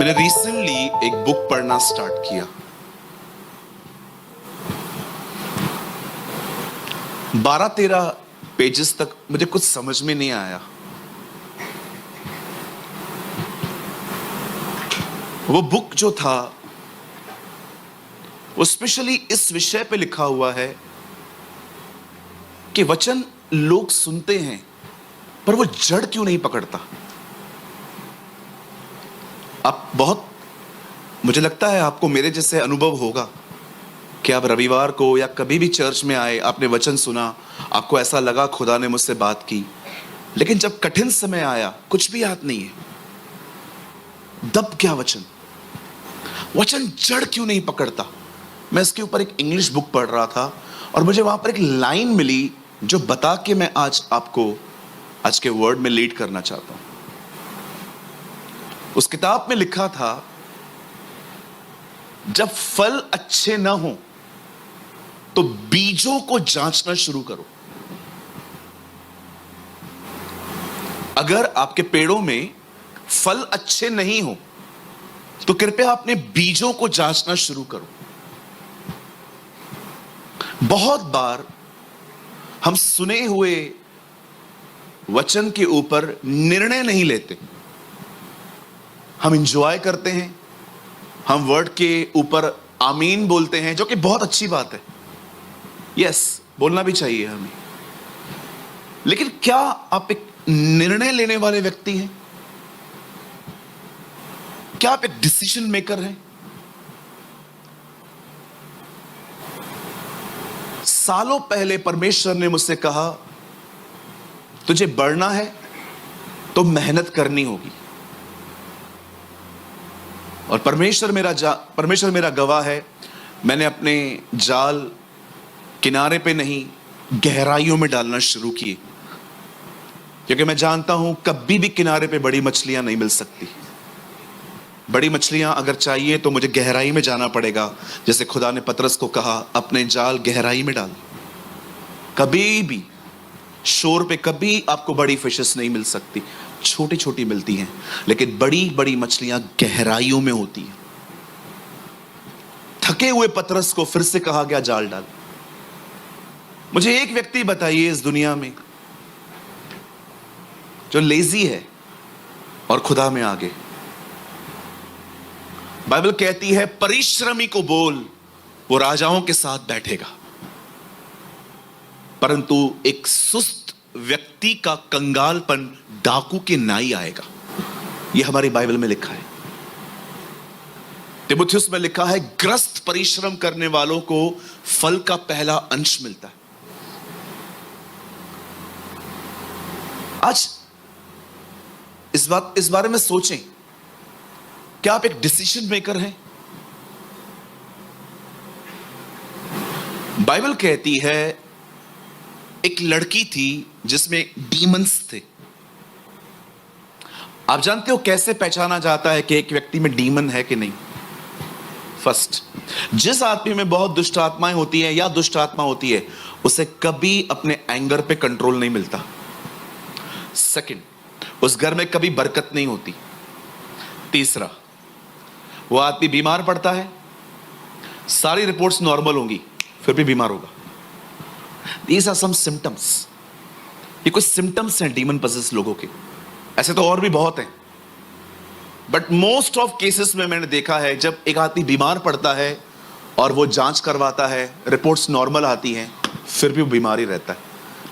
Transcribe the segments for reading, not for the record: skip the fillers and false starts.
मैंने रिसेंटली एक बुक पढ़ना स्टार्ट किया। 12-13 पेजेस तक मुझे कुछ समझ में नहीं आया। वो बुक जो था वो स्पेशली इस विषय पे लिखा हुआ है कि वचन लोग सुनते हैं पर वो जड़ क्यों नहीं पकड़ता। आप बहुत, मुझे लगता है आपको मेरे जैसे अनुभव होगा कि आप रविवार को या कभी भी चर्च में आए, आपने वचन सुना, आपको ऐसा लगा खुदा ने मुझसे बात की, लेकिन जब कठिन समय आया कुछ भी याद नहीं है। दब क्या वचन जड़ क्यों नहीं पकड़ता। मैं इसके ऊपर एक इंग्लिश बुक पढ़ रहा था और मुझे वहां पर एक लाइन मिली जो बता के मैं आज आपको आज के वर्ड में लीड करना चाहता हूं। उस किताब में लिखा था, जब फल अच्छे ना हो तो बीजों को जांचना शुरू करो। अगर आपके पेड़ों में फल अच्छे नहीं हो तो कृपया अपने बीजों को जांचना शुरू करो। बहुत बार हम सुने हुए वचन के ऊपर निर्णय नहीं लेते। हम इंजॉय करते हैं, हम वर्ड के ऊपर आमीन बोलते हैं, जो कि बहुत अच्छी बात है। यस, बोलना भी चाहिए हमें। लेकिन क्या आप एक निर्णय लेने वाले व्यक्ति हैं? क्या आप एक डिसीजन मेकर हैं? सालों पहले परमेश्वर ने मुझसे कहा, तुझे बढ़ना है तो मेहनत करनी होगी। और परमेश्वर मेरा गवाह है, मैंने अपने जाल किनारे पे नहीं गहराइयों में डालना शुरू किए, क्योंकि मैं जानता हूं कभी भी किनारे पे बड़ी मछलियां नहीं मिल सकती। बड़ी मछलियां अगर चाहिए तो मुझे गहराई में जाना पड़ेगा। जैसे खुदा ने पतरस को कहा, अपने जाल गहराई में डाल। कभी भी शोर पे कभी आपको बड़ी फिशेस नहीं मिल सकती, छोटी छोटी मिलती हैं, लेकिन बड़ी बड़ी मछलियां गहराइयों में होती हैं। थके हुए पतरस को फिर से कहा गया, जाल डाल। मुझे एक व्यक्ति बताइए इस दुनिया में जो लेजी है और खुदा में आगे। बाइबल कहती है, परिश्रमी को बोल वो राजाओं के साथ बैठेगा, परंतु एक सुस्त व्यक्ति का कंगालपन डाकू के नाई आएगा। यह हमारी बाइबल में लिखा है। तिमुथियुस में लिखा है, ग्रस्त परिश्रम करने वालों को फल का पहला अंश मिलता है। आज इस बारे में सोचें, क्या आप एक डिसीजन मेकर हैं? बाइबल कहती है, एक लड़की थी जिसमें डीमंस थे। आप जानते हो कैसे पहचाना जाता है कि एक व्यक्ति में डीमन है कि नहीं? फर्स्ट, जिस आदमी में बहुत दुष्ट आत्माएं होती है या दुष्ट आत्मा होती है, उसे कभी अपने एंगर पे कंट्रोल नहीं मिलता। सेकंड, उस घर में कभी बरकत नहीं होती। तीसरा, वो आदमी बीमार पड़ता है, सारी रिपोर्ट्स नॉर्मल होंगी, फिर भी बीमार होगा। These are some symptoms। ये कुछ सिम्टम्स हैं डीमन पजेस लोगों के। ऐसे तो और भी बहुत हैं, बट मोस्ट ऑफ केसेस में मैंने देखा है, जब एक आदमी बीमार पड़ता है और वो जांच करवाता है, रिपोर्ट्स नॉर्मल आती हैं, फिर भी वो बीमारी रहता है।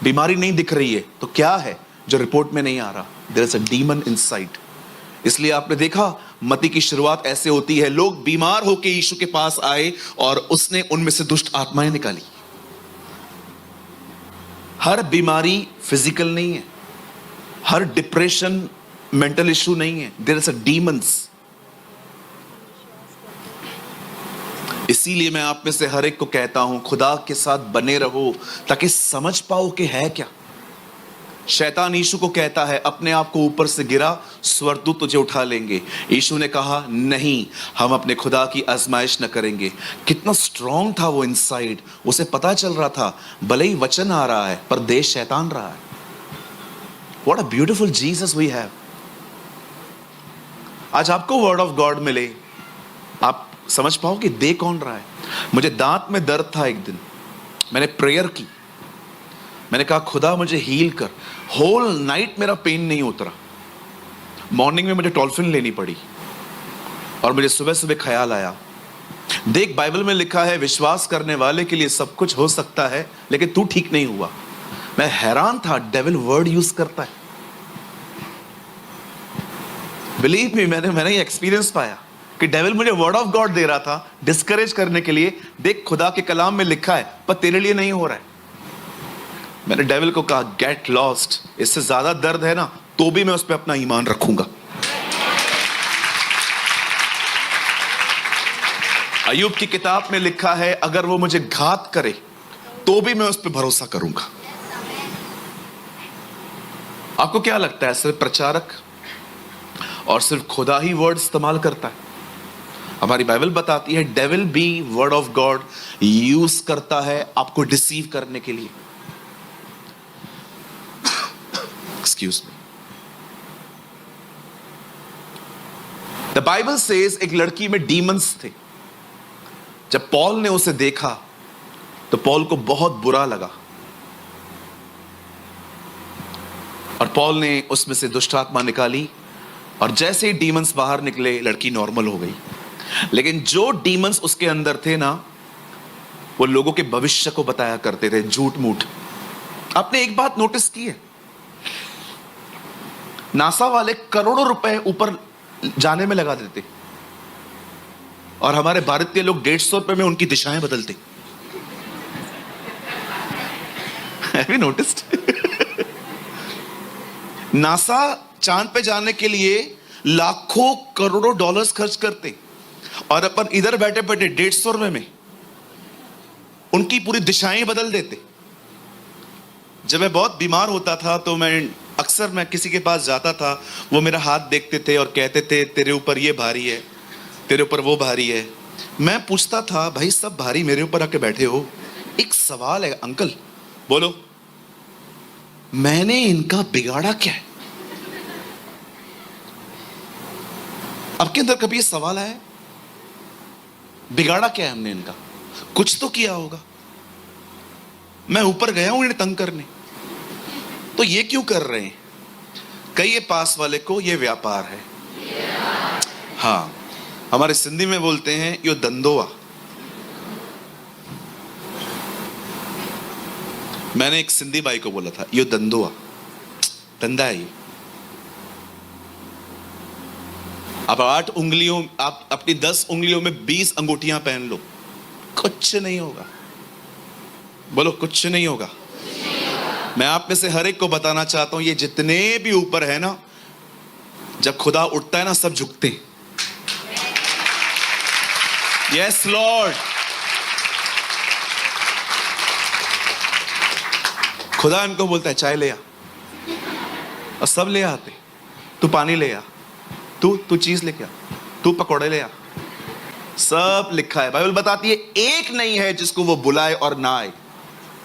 बीमारी नहीं दिख रही है तो क्या है जो रिपोर्ट में नहीं आ रहा? There is a demon inside. इसलिए आपने देखा, मत्ती की शुरुआत ऐसे होती है, लोग बीमार होकर यीशु के पास आए और उसने उनमें से दुष्ट आत्माएं निकाली। हर बीमारी फिजिकल नहीं है, हर डिप्रेशन मेंटल इश्यू नहीं है। There is a demons. इसीलिए मैं आप में से हर एक को कहता हूं, खुदा के साथ बने रहो ताकि समझ पाओ कि है क्या। शैतान यीशु को कहता है, अपने आप को ऊपर से गिरा, स्वर्गदूत तुझे उठा लेंगे। यीशु ने कहा, नहीं, हम अपने खुदा की आजमाइश न करेंगे। कितना स्ट्रांग था वो इनसाइड। उसे पता चल रहा था, भले ही वचन आ रहा है पर देश शैतान रहा है। What a beautiful Jesus we have. आज आपको वर्ड ऑफ गॉड मिले, आप समझ पाओ कि दे कौन रहा है। मुझे दांत में दर्द था एक दिन, मैंने प्रेयर की, मैंने कहा खुदा मुझे हील कर। होल नाइट मेरा पेन नहीं उतरा, मॉर्निंग में मुझे टॉल्फिन लेनी पड़ी और मुझे सुबह सुबह ख्याल आया, देख बाइबल में लिखा है विश्वास करने वाले के लिए सब कुछ हो सकता है, लेकिन तू ठीक नहीं हुआ। मैं हैरान था, डेविल वर्ड यूज करता है। बिलीव मी, मैंने ये एक्सपीरियंस पाया कि डेविल मुझे वर्ड ऑफ गॉड दे रहा था डिस्करेज करने के लिए, देख खुदा के कलाम में लिखा है पर तेरे लिए नहीं हो रहा है। मैंने डेविल को कहा गेट लॉस्ट, इससे ज्यादा दर्द है ना तो भी मैं उस पर अपना ईमान रखूंगा। अय्यूब की किताब में लिखा है अगर वो मुझे घात करे तो भी मैं उस पर भरोसा करूंगा। आपको क्या लगता है सिर्फ प्रचारक और सिर्फ खुदा ही वर्ड इस्तेमाल करता है? हमारी बाइबल बताती है डेविल भी वर्ड ऑफ गॉड यूज करता है आपको डिसीव करने के लिए। Excuse me. The Bible says एक लड़की में डीमंस थे। जब पॉल ने उसे देखा तो पॉल को बहुत बुरा लगा और पॉल ने उसमें से दुष्ट आत्मा निकाली और जैसे ही डीमंस बाहर निकले लड़की नॉर्मल हो गई। लेकिन जो डीमंस उसके अंदर थे ना, वो लोगों के भविष्य को बताया करते थे, झूठ मूठ। आपने एक बात नोटिस की है, नासा वाले करोड़ों रुपए ऊपर जाने में लगा देते और हमारे भारतीय लोग 150 रुपए में उनकी दिशाएं बदलते। Have you noticed? नासा चांद पे जाने के लिए लाखों करोड़ों डॉलर्स खर्च करते और अपन इधर बैठे बैठे 150 रुपए में उनकी पूरी दिशाएं बदल देते। जब मैं बहुत बीमार होता था तो मैं किसी के पास जाता था, वो मेरा हाथ देखते थे और कहते थे तेरे ऊपर ये भारी है, तेरे ऊपर वो भारी है। मैं पूछता था भाई सब भारी मेरे ऊपर आके बैठे हो, एक सवाल है अंकल बोलो, मैंने इनका बिगाड़ा क्या है? आपके अंदर कभी ये सवाल आया बिगाड़ा क्या है हमने इनका? कुछ तो किया होगा। मैं ऊपर गया हूं इन्हें तंग करने, तो ये क्यों कर रहे हैं? कहिए पास वाले को ये व्यापार है। हाँ, हमारे सिंधी में बोलते हैं यो धंधोआ। मैंने एक सिंधी भाई को बोला था यो धंधोआ, धंधा है ये। आप 8 उंगलियों, आप अपनी 10 उंगलियों में 20 अंगूठियां पहन लो, कुछ नहीं होगा। बोलो कुछ नहीं होगा। मैं आप में से हर एक को बताना चाहता हूं, ये जितने भी ऊपर है ना, जब खुदा उठता है ना सब झुकते हैं। Yes Lord. खुदा इनको बोलता है चाय ले आ, और सब ले आते। तू पानी ले आ, तू चीज लेके आ, तू पकौड़े ले आ। सब लिखा है, बाइबल बताती है एक नहीं है जिसको वो बुलाए और ना आए,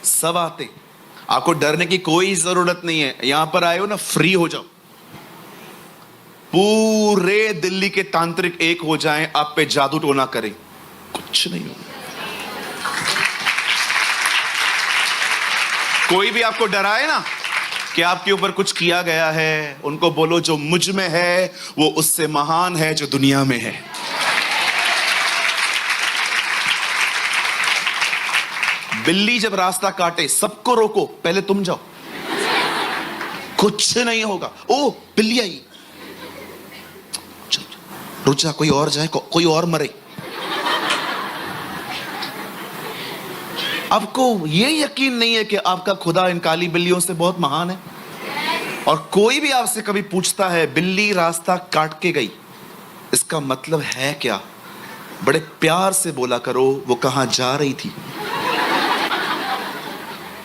सब आते। आपको डरने की कोई जरूरत नहीं है। यहां पर आए हो ना, फ्री हो जाओ। पूरे दिल्ली के तांत्रिक एक हो जाएं, आप पे जादू टोना करें, कुछ नहीं होगा। कोई भी आपको डराए ना कि आपके ऊपर कुछ किया गया है, उनको बोलो जो मुझ में है वो उससे महान है जो दुनिया में है। बिल्ली जब रास्ता काटे सबको रोको, पहले तुम जाओ, कुछ नहीं होगा। ओ बिल्ली आई, रुक जा, कोई और जाए, कोई और मरे। आपको ये यकीन नहीं है कि आपका खुदा इन काली बिल्लियों से बहुत महान है? और कोई भी आपसे कभी पूछता है बिल्ली रास्ता काट के गई, इसका मतलब है क्या? बड़े प्यार से बोला करो वो कहां जा रही थी।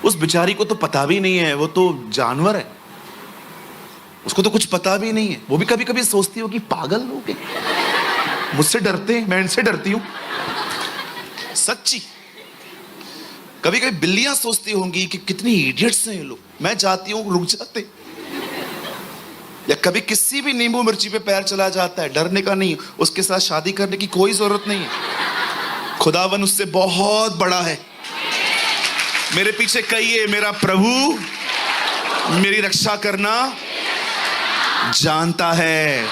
उस बेचारी को तो पता भी नहीं है, वो तो जानवर है, उसको तो कुछ पता भी नहीं है। वो भी कभी कभी सोचती हो कि पागल लोग हैं, मुझसे डरते हैं, मैं इनसे डरती हूं। सच्ची, कभी कभी बिल्लियां सोचती होंगी कि कितनी इडियट्स हैं ये लोग, मैं जाती हूं रुक जाते। या कभी किसी भी नींबू मिर्ची पे पैर चला जाता है, डरने का नहीं, उसके साथ शादी करने की कोई जरूरत नहीं है। खुदावन उससे बहुत बड़ा है। मेरे पीछे कहिए, मेरा प्रभु मेरी रक्षा करना जानता है।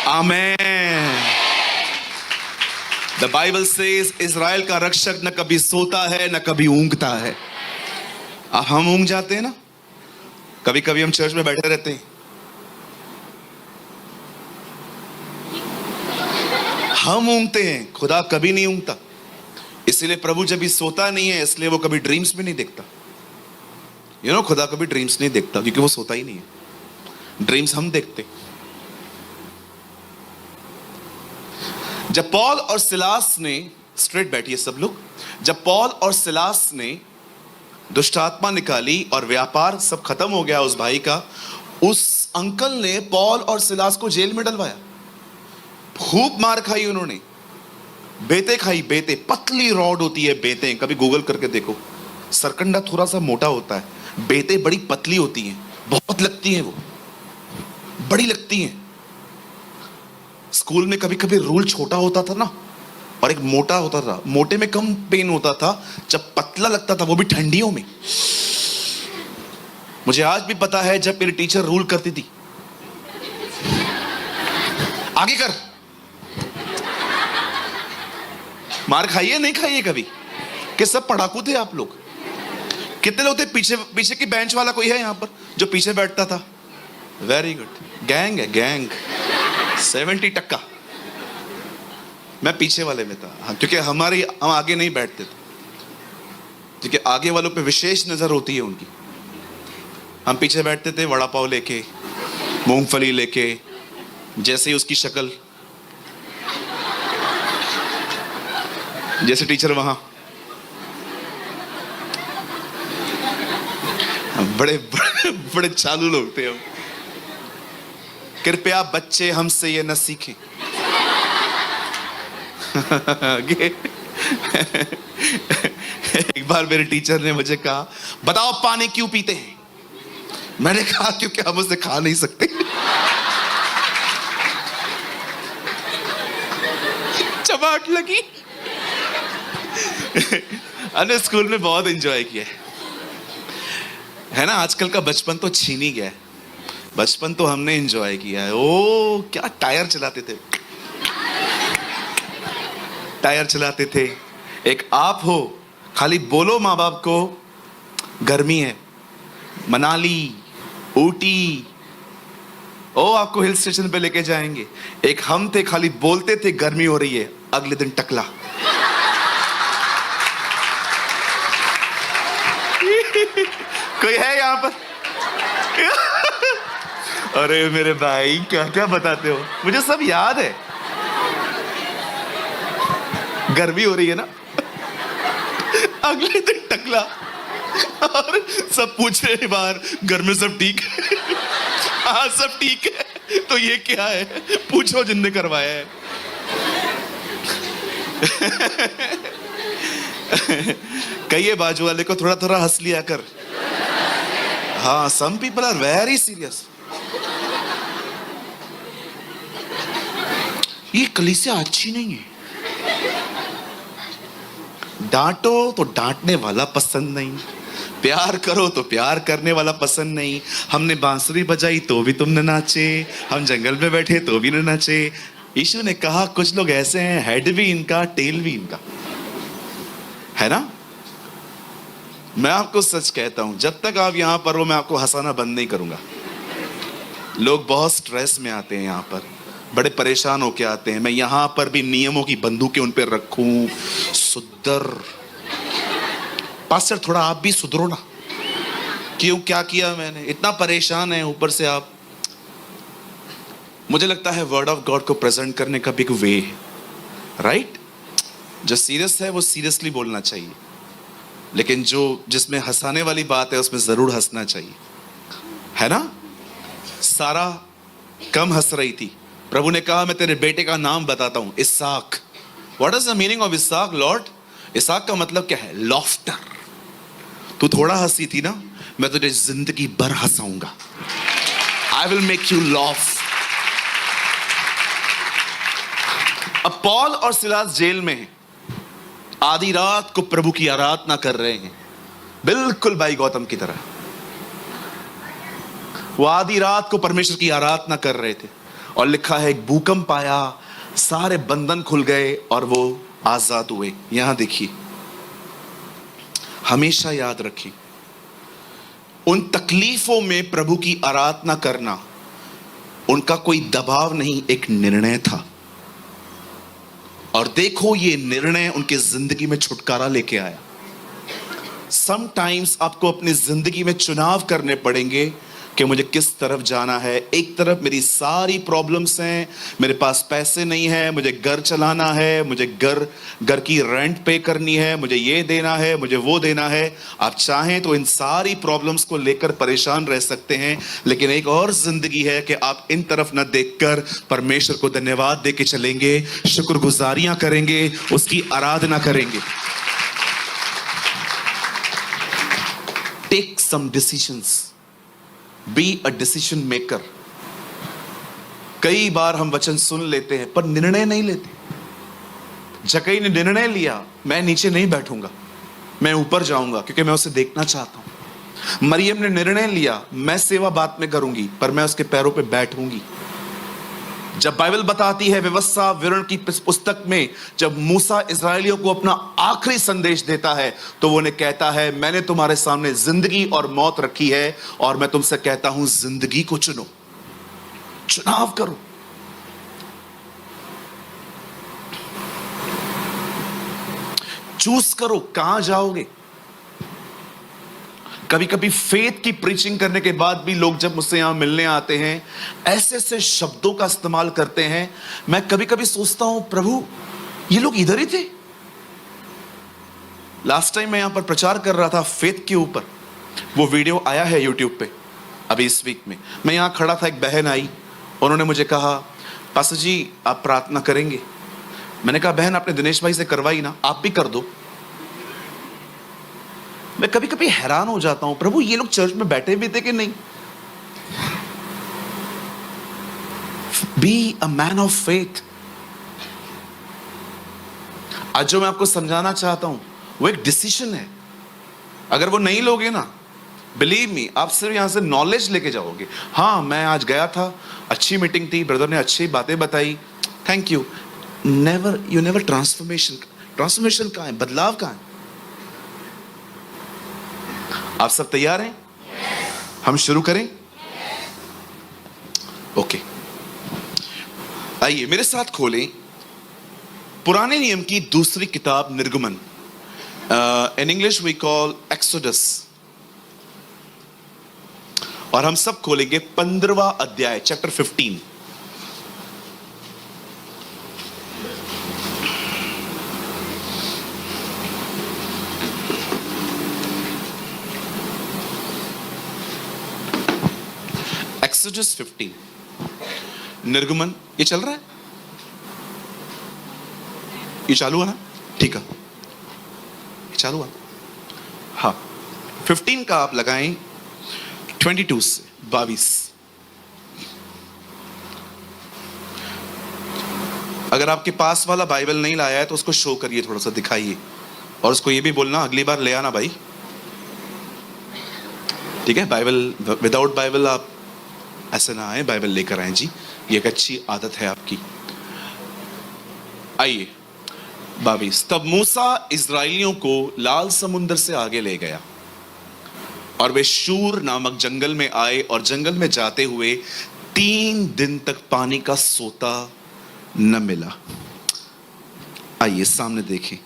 आमेन। द बाइबल सेज इज़राइल का रक्षक न कभी सोता है न कभी ऊँघता है। अब हम ऊँघ जाते हैं ना, कभी कभी हम चर्च में बैठे रहते हैं, हम ऊँघते हैं, खुदा कभी नहीं ऊँघता। इसलिए प्रभु जब भी सोता नहीं है, इसलिए वो कभी ड्रीम्स में नहीं देखता। खुदा कभी ड्रीम्स नहीं देखता क्योंकि वो सोता ही नहीं है। ड्रीम्स हम देखते। जब पॉल और सिलास ने, स्ट्रेट बैठिए सब लोग, जब पॉल और सिलास ने दुष्ट आत्मा निकाली और व्यापार सब खत्म हो गया उस भाई का, उस अंकल ने पॉल और सिलास को जेल में डलवाया। खूब मार खाई उन्होंने, बेते खाई, बेते, पतली रॉड होती है बेते, कभी गूगल करके देखो। सरकंडा थोड़ा सा मोटा होता है, बेते बड़ी पतली होती हैं, बहुत लगती हैं, वो बड़ी लगती हैं। स्कूल में कभी कभी रूल छोटा होता था ना, और एक मोटा होता था, मोटे में कम पेन होता था, जब पतला लगता था वो भी ठंडियों में। मुझे आज भी पता है जब मेरी टीचर रूल करती थी, आगे कर, मार खाइए नहीं खाइए कभी, कि सब पढ़ाकू थे आप लोग। कितने लोग थे पीछे, पीछे की बेंच वाला कोई है यहां पर जो पीछे बैठता था? वेरी गुड, गैंग है गैंग, 70%। मैं पीछे वाले में था, हाँ, क्योंकि हम आगे नहीं बैठते थे, क्योंकि आगे वालों पे विशेष नजर होती है उनकी। हम पीछे बैठते थे वड़ा पाव लेके, मूंगफली लेके, जैसे ही उसकी शक्ल, जैसे टीचर वहां, बड़े बड़े बड़े चालू लोग थे हम। कृपया बच्चे हमसे ये न सीखें। एक बार मेरे टीचर ने मुझे कहा, बताओ पानी क्यों पीते हैं? मैंने कहा क्योंकि हम उसे खा नहीं सकते। चमाट लगी। अने स्कूल में बहुत एंजॉय किया है ना। आजकल का बचपन तो छीन ही गया है, बचपन तो हमने एंजॉय किया है। ओ क्या टायर चलाते थे, टायर चलाते थे। एक आप हो, खाली बोलो माँ बाप को गर्मी है, मनाली, ऊटी, ओ आपको हिल स्टेशन पे लेके जाएंगे। एक हम थे, खाली बोलते थे गर्मी हो रही है, अगले दिन टकला। कोई है यहां पर? अरे मेरे भाई क्या क्या बताते हो, मुझे सब याद है। गर्मी हो रही है ना, अगले दिन टकला, और सब पूछ रहे हैं बाहर, घर में सब ठीक है? हाँ सब ठीक है। तो ये क्या है, पूछो जिनने करवाया है। कहिए बाजू वाले को थोड़ा थोड़ा हंस लिया कर। हाँ, some people are very serious. ये कलीसिया अच्छी नहीं है। डांटो तो डांटने वाला पसंद नहीं, प्यार करो तो प्यार करने वाला पसंद नहीं। हमने बांसुरी बजाई तो भी तुम न नाचे, हम जंगल में बैठे तो भी न नाचे। यीशु ने कहा कुछ लोग ऐसे हैं, हेड भी इनका टेल भी इनका, है ना। मैं आपको सच कहता हूं, जब तक आप यहां पर हो मैं आपको हंसाना बंद नहीं करूंगा। लोग बहुत स्ट्रेस में आते हैं यहां पर, बड़े परेशान होके आते हैं। मैं यहां पर भी नियमों की बंदूकें उन पर रखूं, सुधर पास्टर थोड़ा आप भी सुधरो ना। क्यों, क्या किया मैंने? इतना परेशान है ऊपर से आप। मुझे लगता है वर्ड ऑफ गॉड को प्रेजेंट करने का भी एक वे है, राइट। जो सीरियस है वो सीरियसली बोलना चाहिए, लेकिन जो जिसमें हंसाने वाली बात है उसमें जरूर हंसना चाहिए, है ना। सारा कम हंस रही थी, प्रभु ने कहा मैं तेरे बेटे का नाम बताता हूं, Ishaq. What is the meaning of Ishaq Lord? Ishaq का मतलब क्या है? लॉफ्टर। तू थोड़ा हंसी थी ना, मैं तुझे जिंदगी भर हंसाऊंगा। I will make you laugh. अब पॉल और सिलास जेल में हैं, आधी रात को प्रभु की आराधना कर रहे हैं, बिल्कुल भाई गौतम की तरह। वो आधी रात को परमेश्वर की आराधना कर रहे थे और लिखा है एक भूकंप आया, सारे बंधन खुल गए और वो आजाद हुए। यहां देखिए, हमेशा याद रखिए, उन तकलीफों में प्रभु की आराधना करना उनका कोई दबाव नहीं, एक निर्णय था। और देखो ये निर्णय उनके जिंदगी में छुटकारा लेके आया। समटाइम्स आपको अपनी जिंदगी में चुनाव करने पड़ेंगे कि मुझे किस तरफ जाना है। एक तरफ मेरी सारी प्रॉब्लम्स हैं, मेरे पास पैसे नहीं है, मुझे घर चलाना है, मुझे घर की रेंट पे करनी है, मुझे ये देना है, मुझे वो देना है। आप चाहें तो इन सारी प्रॉब्लम्स को लेकर परेशान रह सकते हैं, लेकिन एक और जिंदगी है कि आप इन तरफ न देखकर परमेश्वर को धन्यवाद देके चलेंगे, शुक्रगुजारियां करेंगे, उसकी आराधना करेंगे। Take some decisions, be a decision maker. कई बार हम वचन सुन लेते हैं पर निर्णय नहीं लेते। जक्कई ने निर्णय लिया, मैं नीचे नहीं बैठूंगा, मैं ऊपर जाऊंगा क्योंकि मैं उसे देखना चाहता हूं। मरियम ने निर्णय लिया, मैं सेवा बाद में करूंगी पर मैं उसके पैरों पे बैठूंगी। जब बाइबल बताती है व्यवस्था विवरण की पुस्तक में, जब मूसा इस्राएलियों को अपना आखिरी संदेश देता है तो वो उन्हें कहता है, मैंने तुम्हारे सामने जिंदगी और मौत रखी है और मैं तुमसे कहता हूं जिंदगी को चुनो, चुनाव करो। चूज करो कहां जाओगे। कभी कभी फेथ की प्रीचिंग करने के बाद भी लोग जब मुझसे यहां मिलने आते हैं, ऐसे ऐसे शब्दों का इस्तेमाल करते हैं, मैं कभी कभी सोचता हूं प्रभु ये लोग इधर ही थे। लास्ट टाइम मैं यहां पर प्रचार कर रहा था फेथ के ऊपर, वो वीडियो आया है यूट्यूब पे अभी इस वीक में। मैं यहां खड़ा था, एक बहन आई, उन्होंने मुझे कहा पास्टर जी आप प्रार्थना करेंगे। मैंने कहा बहन आपने दिनेश भाई से करवाई ना, आप भी कर दो। मैं कभी कभी हैरान हो जाता हूं, प्रभु ये लोग चर्च में बैठे भी थे कि नहीं। Be a man of faith. आज जो मैं आपको समझाना चाहता हूं वो एक डिसीजन है। अगर वो नहीं लोगे ना, बिलीव मी, आप सिर्फ यहां से नॉलेज लेके जाओगे। हाँ मैं आज गया था, अच्छी मीटिंग थी, ब्रदर ने अच्छी बातें बताई, thank you. You never transformation कहां है, बदलाव कहां है। आप सब तैयार हैं? हम शुरू करें? ओके, आइए मेरे साथ खोलें पुराने नियम की दूसरी किताब निर्गमन। In English we call Exodus. और हम सब खोलेंगे 15वां अध्याय, चैप्टर 15। एक्सोडस 15, निर्गमन। ये चल रहा है, ये चालू है ना? ठीक है, ये चालू है। हाँ, 15 का आप लगाएं 22 से 22। अगर आपके पास वाला बाइबल नहीं लाया है तो उसको शो करिए, थोड़ा सा दिखाइए, और उसको ये भी बोलना अगली बार ले आना भाई, ठीक है? बाइबल, विदाउट बाइबल आप ऐसे ना आए, बाइबल लेकर आए जी, ये एक अच्छी आदत है आपकी। आइए 22। तब मूसा इस्राएलियों को लाल समुद्र से आगे ले गया और वे शूर नामक जंगल में आए और जंगल में जाते हुए 3 दिन तक पानी का सोता न मिला। आइए सामने देखें।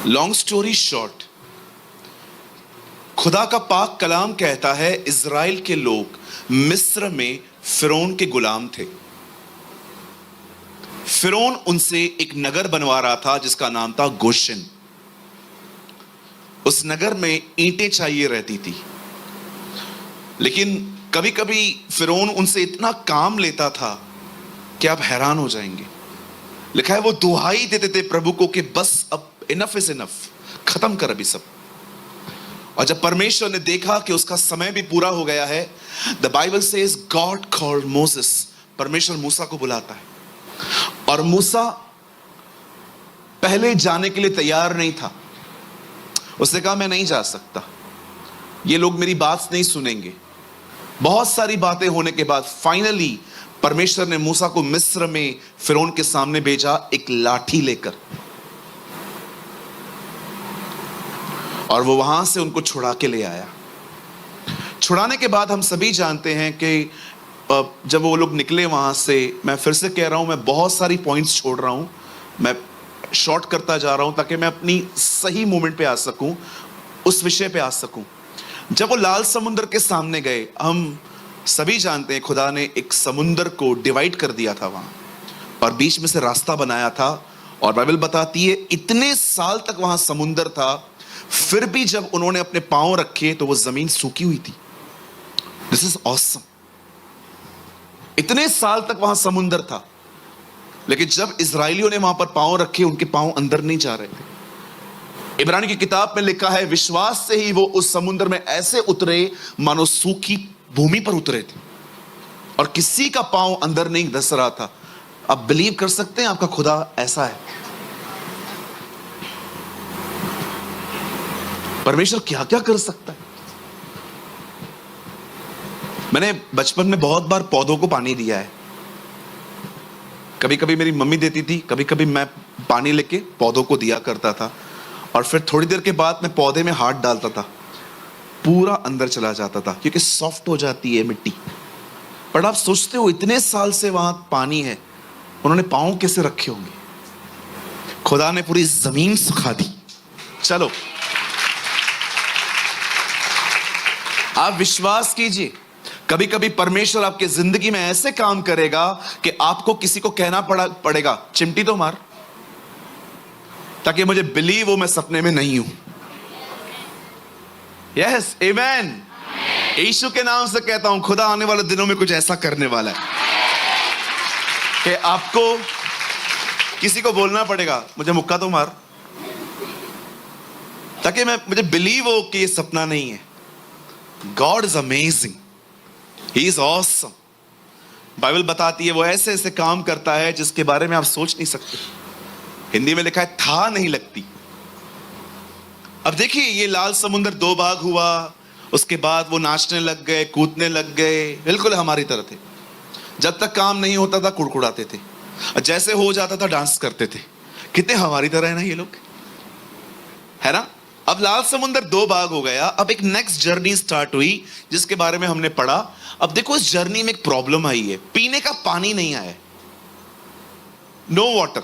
लॉन्ग स्टोरी शॉर्ट, खुदा का पाक कलाम कहता है इज़राइल के लोग मिस्र में फिरौन के गुलाम थे। फिरौन उनसे एक नगर बनवा रहा था जिसका नाम था गोशन। उस नगर में ईंटें चाहिए रहती थी, लेकिन कभी कभी फिरौन उनसे इतना काम लेता था कि आप हैरान हो जाएंगे। लिखा है वो दुहाई देते थे प्रभु को कि बस अब इनफ इज इनफ, खत्म कर अभी सब। और जब परमेश्वर ने देखा कि उसका समय भी पूरा हो गया है, the Bible says God called Moses, परमेश्वर मूसा को बुलाता है। और मूसा पहले जाने के लिए तैयार नहीं था। उसने कहा मैं नहीं जा सकता, ये लोग मेरी बात नहीं सुनेंगे। बहुत सारी बातें होने के बाद फाइनली परमेश्वर ने मूसा को मिस्र में फिरौन के सामने भेजा, एक लाठी लेकर, और वो वहां से उनको छुड़ा के ले आया। छुड़ाने के बाद हम सभी जानते हैं कि जब वो लोग निकले वहां से, मैं फिर से कह रहा हूं, मैं बहुत सारी पॉइंट्स छोड़ रहा हूं, मैं शॉर्ट करता जा रहा हूं ताकि मैं अपनी सही मोमेंट पे आ सकूं, उस विषय पे आ सकूं। जब वो लाल समुद्र के सामने गए, हम सभी जानते हैं खुदा ने एक समुद्र को डिवाइड कर दिया था वहां, और बीच में से रास्ता बनाया था। और बाइबल बताती है इतने साल तक वहां समुद्र था, फिर भी जब उन्होंने अपने पांव रखे तो वो जमीन सूखी हुई थी। This is awesome. इतने साल तक वहां समुद्र था, लेकिन जब इजरायलियों ने वहां पर पांव रखे, उनके पांव अंदर नहीं जा रहे थे। इब्रानी की किताब में लिखा है विश्वास से ही वो उस समुद्र में ऐसे उतरे मानो सूखी भूमि पर उतरे थे, और किसी का पांव अंदर नहीं धस रहा था। आप बिलीव कर सकते हैं आपका खुदा ऐसा है? परमेश्वर क्या क्या कर सकता है। मैंने बचपन में बहुत बार पौधों को पानी दिया है। कभी कभी मेरी मम्मी देती थी, कभी कभी मैं पानी लेके पौधों को दिया करता था, और फिर थोड़ी देर के बाद मैं पौधे में हाथ डालता था, पूरा अंदर चला जाता था, क्योंकि सॉफ्ट हो जाती है मिट्टी। पर आप सोचते हो इतने साल से वहां पानी है, उन्होंने पांव कैसे रखे होंगे? खुदा ने पूरी जमीन सुखा दी। चलो आप विश्वास कीजिए, कभी कभी परमेश्वर आपके जिंदगी में ऐसे काम करेगा कि आपको किसी को कहना पड़ेगा चिमटी तो मार, ताकि मुझे बिलीव हो मैं सपने में नहीं हूं। यस, आमेन। यीशु के नाम से कहता हूं, खुदा आने वाले दिनों में कुछ ऐसा करने वाला है कि आपको किसी को बोलना पड़ेगा मुझे मुक्का तो मार, ताकि मुझे बिलीव हो कि ये सपना नहीं है। God is amazing, he is awesome. Bible बताती है वो ऐसे ऐसे काम करता है जिसके बारे में आप सोच नहीं सकते। हिंदी में लिखा है था नहीं लगती। अब देखिए, ये लाल समुद्र दो भाग हुआ, उसके बाद वो नाचने लग गए, कूदने लग गए, बिल्कुल हमारी तरह थे। जब तक काम नहीं होता था कुड़कुड़ाते थे, और जैसे हो जाता था डांस करते थे। कितने हमारी तरह है ना ये लोग, है ना? अब लाल समुद्र दो भाग हो गया, अब एक नेक्स्ट जर्नी स्टार्ट हुई जिसके बारे में हमने पढ़ा। अब देखो, इस जर्नी में एक प्रॉब्लम आई है, पीने का पानी नहीं आया, नो वाटर।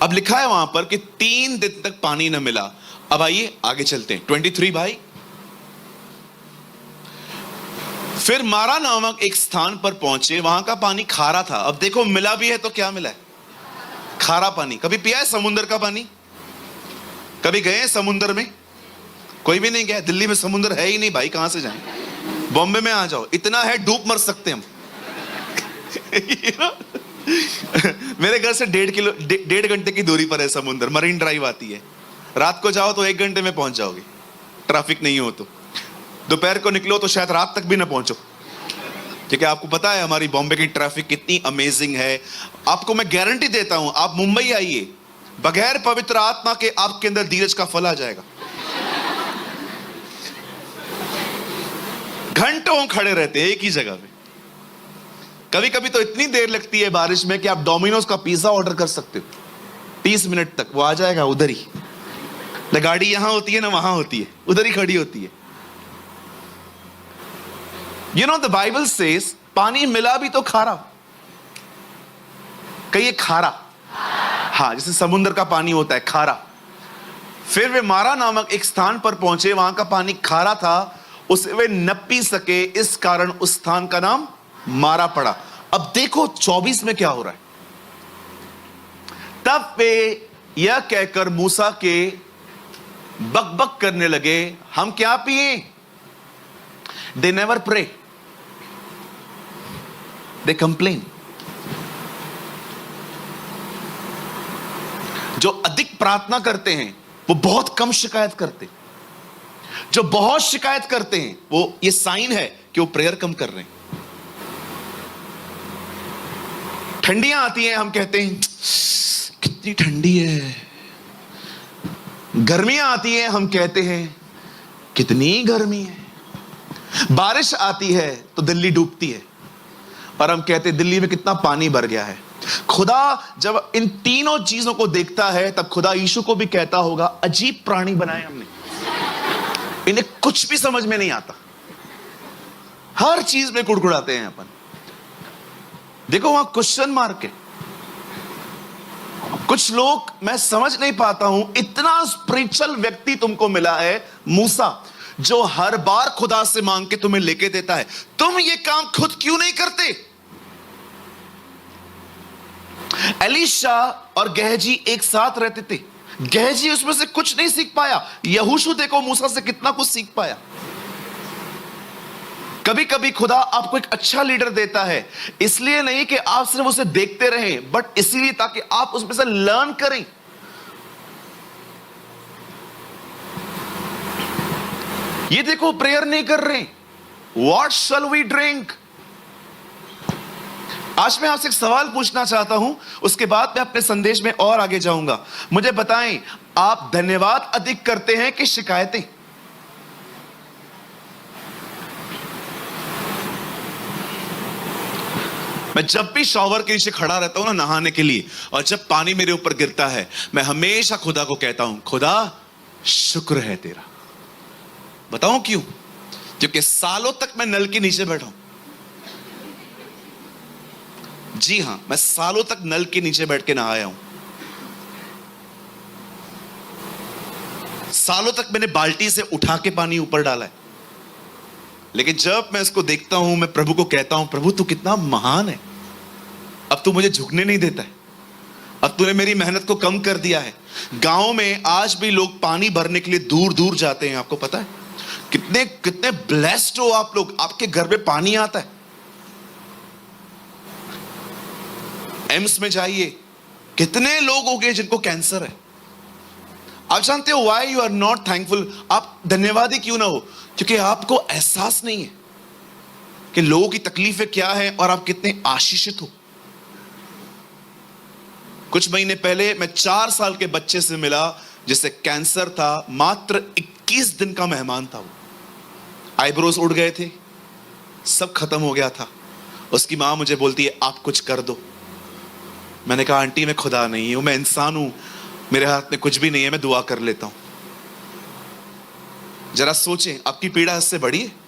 अब लिखा है वहां पर कि 3 दिन तक पानी न मिला। अब आइए आगे चलते हैं, 23 भाई। फिर मारा नामक एक स्थान पर पहुंचे, वहां का पानी खारा था। अब देखो, मिला भी है तो क्या मिला है? खारा पानी। कभी पिया है समुद्र का पानी? कभी गए समुद्र में? कोई भी नहीं गया। दिल्ली में समुद्र है ही नहीं भाई, कहां से जाएं? बॉम्बे में आ जाओ, इतना है डूब मर सकते हम। मेरे घर से 1.5 घंटे की दूरी पर है समुद्र, मरीन ड्राइव आती है। रात को जाओ तो 1 घंटे में पहुंच जाओगे, ट्रैफिक नहीं हो तो। दोपहर को निकलो तो शायद रात तक भी ना पहुंचो, क्योंकि आपको पता है हमारी बॉम्बे की ट्रैफिक कितनी अमेजिंग है। आपको मैं गारंटी देता हूं, आप मुंबई आइए, बगैर पवित्र आत्मा के आपके अंदर धीरज का फल आ जाएगा। घंटों खड़े रहते हैं एक ही जगह पे। कभी कभी तो इतनी देर लगती है बारिश में कि आप डोमिनोज का पिज्जा ऑर्डर कर सकते हो, 30 मिनट तक वो आ जाएगा उधर ही। न गाड़ी यहां होती है ना वहां होती है, उधर ही खड़ी होती है। You know the Bible says पानी मिला भी तो खारा। कहिए खारा। हाँ, जैसे समुद्र का पानी होता है खारा। फिर वे मारा नामक एक स्थान पर पहुंचे, वहां का पानी खारा था, उसे वे न पी सके, इस कारण उस स्थान का नाम मारा पड़ा। अब देखो 24 में क्या हो रहा है। तब वे यह कहकर मूसा के बकबक करने लगे, हम क्या पिए? They never pray, they complain. जो अधिक प्रार्थना करते हैं वो बहुत कम शिकायत करते। जो बहुत शिकायत करते हैं, वो ये साइन है कि वो प्रेयर कम कर रहे हैं। ठंडियां आती हैं, हम कहते हैं कितनी ठंडी है। गर्मियां आती हैं, हम कहते हैं कितनी गर्मी है। बारिश आती है तो दिल्ली डूबती है और हम कहते हैं दिल्ली में कितना पानी भर गया है। खुदा जब इन तीनों चीजों को देखता है, तब खुदा यीशु को भी कहता होगा, अजीब प्राणी बनाए हमने, इन्हें कुछ भी समझ में नहीं आता, हर चीज में कुड़कुड़ाते हैं अपन। देखो वहां क्वेश्चन मार्क है। कुछ लोग, मैं समझ नहीं पाता हूं, इतना स्पिरिचुअल व्यक्ति तुमको मिला है, मूसा, जो हर बार खुदा से मांग के तुम्हें लेके देता है, तुम ये काम खुद क्यों नहीं करते? एलीशा और गेहजी एक साथ रहते थे, गेहजी उसमें से कुछ नहीं सीख पाया। यहोशू देखो मूसा से कितना कुछ सीख पाया। कभी कभी खुदा आपको एक अच्छा लीडर देता है, इसलिए नहीं कि आप सिर्फ उसे देखते रहें, बट इसीलिए ताकि आप उसमें से लर्न करें। ये देखो प्रेयर नहीं कर रहे, व्हाट शैल वी ड्रिंक। आज मैं आपसे एक सवाल पूछना चाहता हूं, उसके बाद मैं अपने संदेश में और आगे जाऊंगा। मुझे बताएं, आप धन्यवाद अधिक करते हैं कि शिकायतें? मैं जब भी शॉवर के नीचे खड़ा रहता हूं ना नहाने के लिए, और जब पानी मेरे ऊपर गिरता है, मैं हमेशा खुदा को कहता हूं, खुदा शुक्र है तेरा। बताऊं क्यों? क्योंकि सालों तक मैं नल के नीचे बैठा हूं। जी हां, मैं सालों तक नल के नीचे बैठ के नहाया हूं। सालों तक मैंने बाल्टी से उठा के पानी ऊपर डाला है। लेकिन जब मैं इसको देखता हूं, मैं प्रभु को कहता हूं, प्रभु तू कितना महान है, अब तू मुझे झुकने नहीं देता है, अब तूने मेरी मेहनत को कम कर दिया है। गांव में आज भी लोग पानी भरने के लिए दूर दूर जाते हैं, आपको पता है? कितने कितने ब्लेस्ड हो आप लोग, आपके घर में पानी आता है। एम्स में जाइए, कितने लोग हो गए जिनको कैंसर है। आप जानते हो why you are not thankful? आप धन्यवादी क्यों ना हो? क्योंकि आपको एहसास नहीं है कि लोगों की तकलीफें क्या है और आप कितने आशीषित हो। कुछ महीने पहले मैं 4 साल के बच्चे से मिला जिसे कैंसर था, मात्र 21 दिन का मेहमान था वो। आईब्रोज उड़ गए थे, सब खत्म हो गया था। उसकी मां मुझे बोलती है, आप कुछ कर दो। मैंने कहा, आंटी मैं खुदा नहीं हूं, मैं इंसान हूं, मेरे हाथ में कुछ भी नहीं है, मैं दुआ कर लेता हूं। जरा सोचें, आपकी पीड़ा इससे बड़ी है?